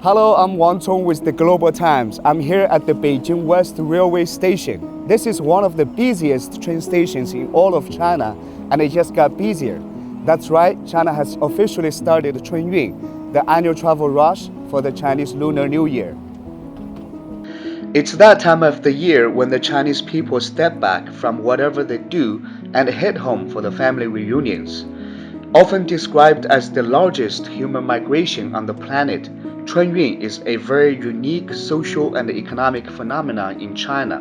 Hello, I'm Wang Cong with the Global Times. I'm here at the Beijing West Railway Station. This is one of the busiest train stations in all of China, and it just got busier. That's right, China has officially started Chunyun, the annual travel rush for the Chinese Lunar New Year. It's that time of the year when the Chinese people step back from whatever they do and head home for the family reunions. Often described as the largest human migration on the planet, Chunyun is a very unique social and economic phenomenon in China,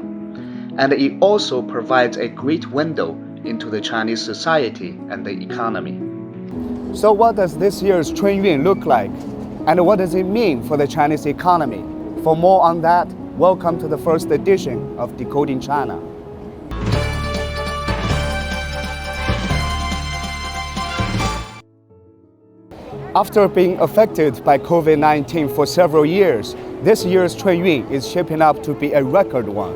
and it also provides a great window into the Chinese society and the economy. So what does this year's Chunyun look like? And what does it mean for the Chinese economy? For more on that, welcome to the first edition of Decoding China. After being affected by COVID-19 for several years, this year's Chunyun is shaping up to be a record one.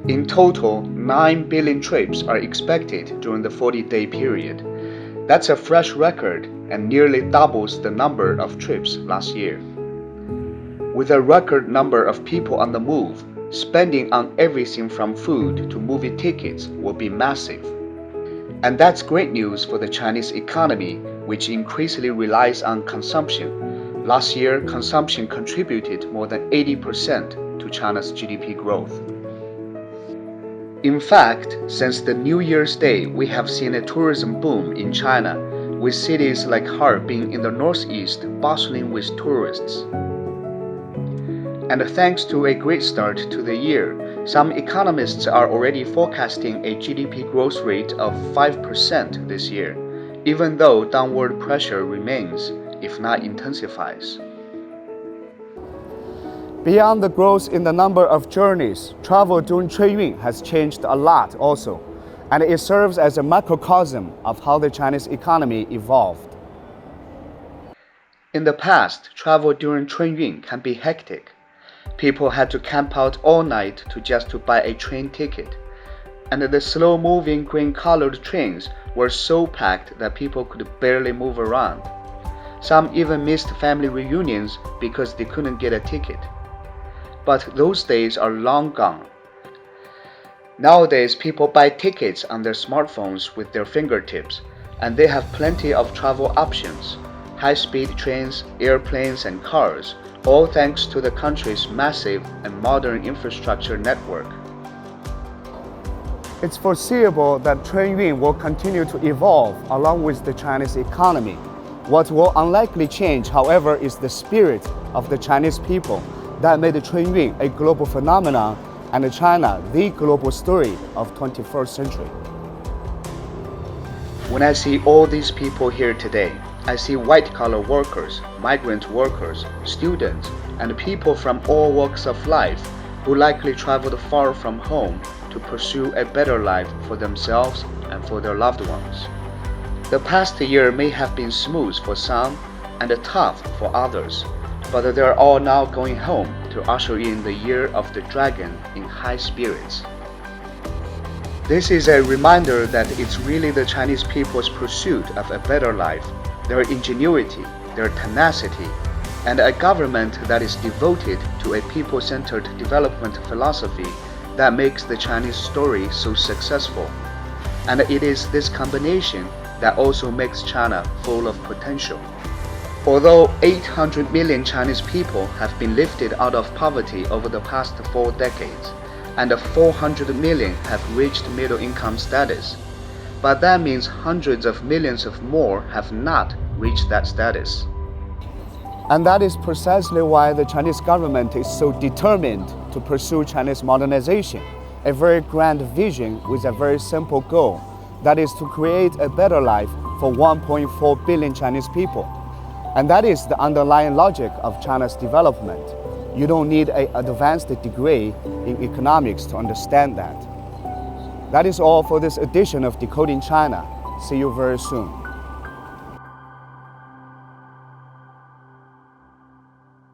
In total, 9 billion trips are expected during the 40-day period. That's a fresh record and nearly doubles the number of trips last year. With a record number of people on the move, spending on everything from food to movie tickets will be massive. And that's great news for the Chinese economy, which increasingly relies on consumption. Last year, consumption contributed more than 80% to China's GDP growth. In fact, since the New Year's Day, we have seen a tourism boom in China, with cities like Harbin in the northeast bustling with tourists. And thanks to a great start to the year, some economists are already forecasting a GDP growth rate of 5% this year, even though downward pressure remains, if not intensifies. Beyond the growth in the number of journeys, travel during Chunyun has changed a lot also, and it serves as a microcosm of how the Chinese economy evolved. In the past, travel during Chunyun can be hectic. People had to camp out all night to buy a train ticket, and the slow-moving green-colored trains were so packed that people could barely move around. Some even missed family reunions because they couldn't get a ticket. But those days are long gone. Nowadays, people buy tickets on their smartphones with their fingertips, and they have plenty of travel options: high-speed trains, airplanes, and cars, all thanks to the country's massive and modern infrastructure network. It's foreseeable that Chunyun will continue to evolve along with the Chinese economy. What will unlikely change, however, is the spirit of the Chinese people that made Chunyun a global phenomenon and China the global story of 21st century. When I see all these people here today, I see white-collar workers, migrant workers, students, and people from all walks of life who likely traveled far from home to pursue a better life for themselves and for their loved ones. The past year may have been smooth for some and tough for others, but they're all now going home to usher in the year of the dragon in high spirits. This is a reminder that it's really the Chinese people's pursuit of a better life, their ingenuity, their tenacity, and a government that is devoted to a people-centered development philosophy that makes the Chinese story so successful. And it is this combination that also makes China full of potential. Although 800 million Chinese people have been lifted out of poverty over the past 4 decades, and 400 million have reached middle-income status, but that means hundreds of millions of more have not reached that status. And that is precisely why the Chinese government is so determined to pursue Chinese modernization, a very grand vision with a very simple goal, that is to create a better life for 1.4 billion Chinese people. And that is the underlying logic of China's development. You don't need an advanced degree in economics to understand that. That is all for this edition of Decoding China. See you very soon.